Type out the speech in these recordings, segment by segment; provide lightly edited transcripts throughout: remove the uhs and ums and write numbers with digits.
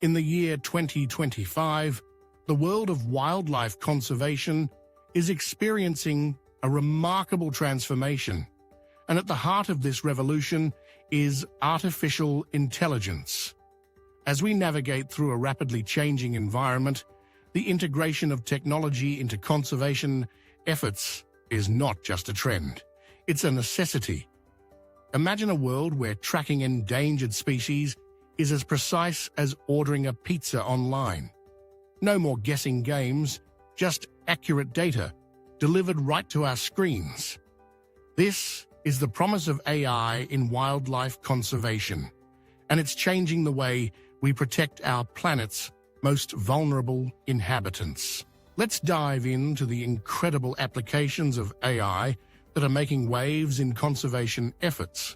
In the year 2025, the world of wildlife conservation is experiencing a remarkable transformation, and at the heart of this revolution is artificial intelligence. As we navigate through a rapidly changing environment, the integration of technology into conservation efforts is not just a trend, it's a necessity. Imagine a world where tracking endangered species is as precise as ordering a pizza online. No more guessing games, just accurate data delivered right to our screens. This is the promise of AI in wildlife conservation, and it's changing the way we protect our planet's most vulnerable inhabitants. Let's dive into the incredible applications of AI that are making waves in conservation efforts.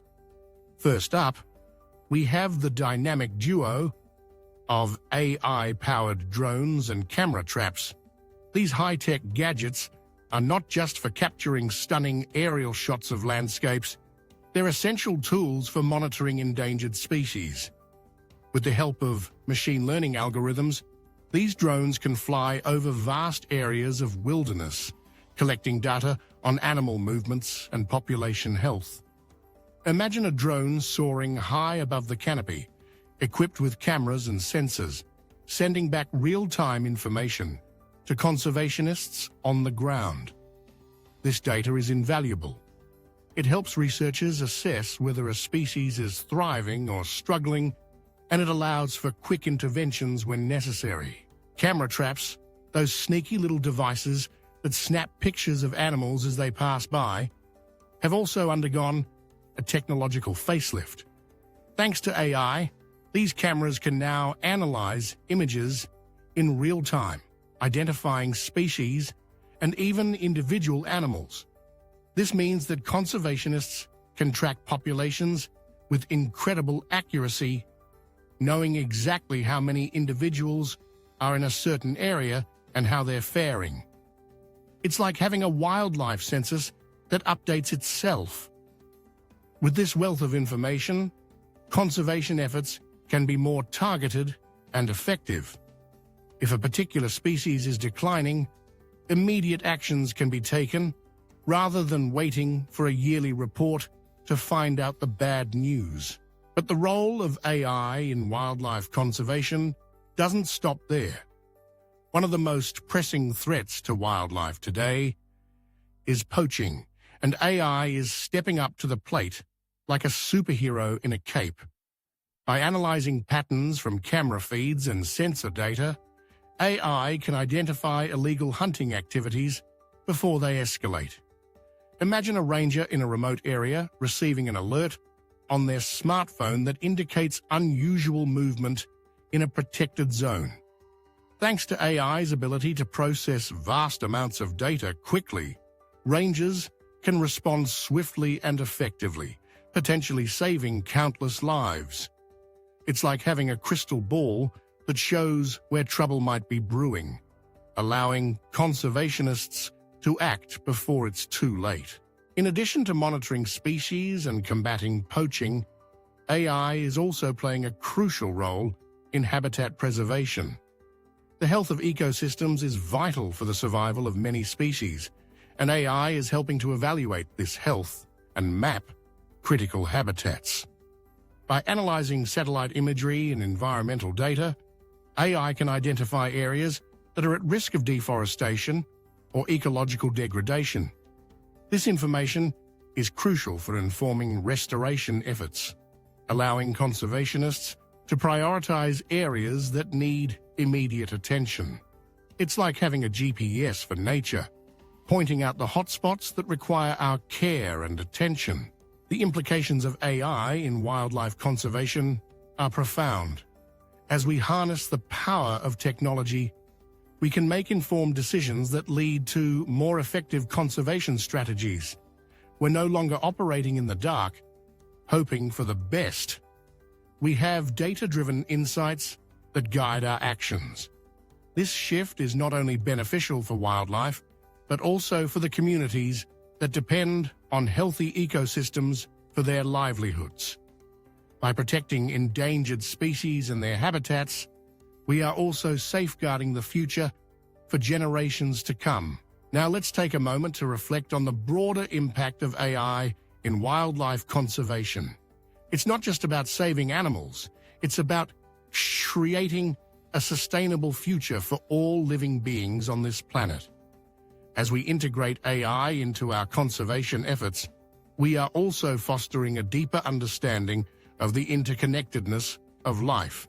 First up, we have the dynamic duo of AI-powered drones and camera traps. These high-tech gadgets are not just for capturing stunning aerial shots of landscapes, they're essential tools for monitoring endangered species. With the help of machine learning algorithms, these drones can fly over vast areas of wilderness, collecting data on animal movements and population health. Imagine a drone soaring high above the canopy, equipped with cameras and sensors, sending back real-time information to conservationists on the ground. This data is invaluable. It helps researchers assess whether a species is thriving or struggling, and it allows for quick interventions when necessary. Camera traps, those sneaky little devices that snap pictures of animals as they pass by, have also undergone a technological facelift. Thanks to AI, these cameras can now analyze images in real time, identifying species and even individual animals. This means that conservationists can track populations with incredible accuracy, knowing exactly how many individuals are in a certain area and how they're faring. It's like having a wildlife census that updates itself. With this wealth of information, conservation efforts can be more targeted and effective. If a particular species is declining, immediate actions can be taken rather than waiting for a yearly report to find out the bad news. But the role of AI in wildlife conservation doesn't stop there. One of the most pressing threats to wildlife today is poaching, and AI is stepping up to the plate like a superhero in a cape. By analyzing patterns from camera feeds and sensor data, AI can identify illegal hunting activities before they escalate. Imagine a ranger in a remote area receiving an alert on their smartphone that indicates unusual movement in a protected zone. Thanks to AI's ability to process vast amounts of data quickly, rangers can respond swiftly and effectively, potentially saving countless lives. It's like having a crystal ball that shows where trouble might be brewing, allowing conservationists to act before it's too late. In addition to monitoring species and combating poaching, AI is also playing a crucial role in habitat preservation. The health of ecosystems is vital for the survival of many species, and AI is helping to evaluate this health and map critical habitats. By analyzing satellite imagery and environmental data, AI can identify areas that are at risk of deforestation or ecological degradation. This information is crucial for informing restoration efforts, allowing conservationists to prioritize areas that need immediate attention. It's like having a GPS for nature, pointing out the hotspots that require our care and attention. The implications of AI in wildlife conservation are profound. As we harness the power of technology, we can make informed decisions that lead to more effective conservation strategies. We're no longer operating in the dark, hoping for the best. We have data-driven insights that guide our actions. This shift is not only beneficial for wildlife, but also for the communities that depend on healthy ecosystems for their livelihoods. By protecting endangered species and their habitats, we are also safeguarding the future for generations to come. Now let's take a moment to reflect on the broader impact of AI in wildlife conservation. It's not just about saving animals, it's about creating a sustainable future for all living beings on this planet. As we integrate AI into our conservation efforts, we are also fostering a deeper understanding of the interconnectedness of life.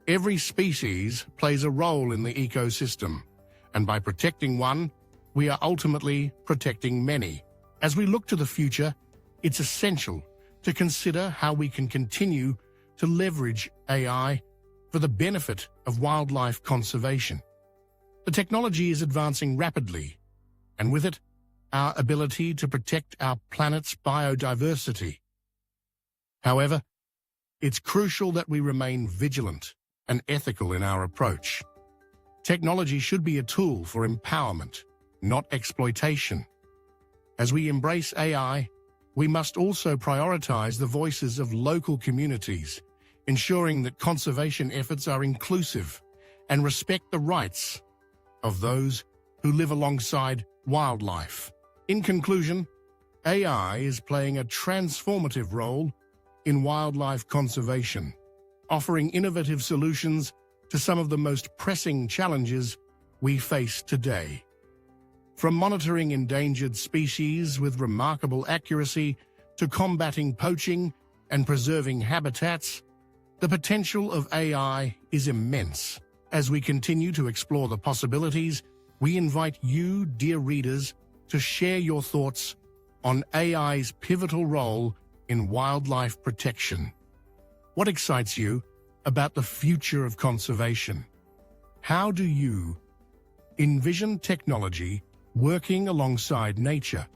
Every species plays a role in the ecosystem, and by protecting one, we are ultimately protecting many. As we look to the future, it's essential to consider how we can continue to leverage AI for the benefit of wildlife conservation. The technology is advancing rapidly, and with it, our ability to protect our planet's biodiversity. However, it's crucial that we remain vigilant and ethical in our approach. Technology should be a tool for empowerment, not exploitation. As we embrace AI, we must also prioritize the voices of local communities, ensuring that conservation efforts are inclusive and respect the rights of those who live alongside wildlife. In conclusion, AI is playing a transformative role in wildlife conservation, offering innovative solutions to some of the most pressing challenges we face today. From monitoring endangered species with remarkable accuracy to combating poaching and preserving habitats, the potential of AI is immense. As we continue to explore the possibilities, we invite you, dear readers, to share your thoughts on AI's pivotal role in wildlife protection. What excites you about the future of conservation? How do you envision technology working alongside nature?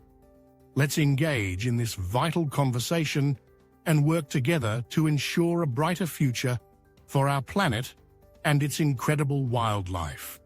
Let's engage in this vital conversation and work together to ensure a brighter future for our planet and its incredible wildlife.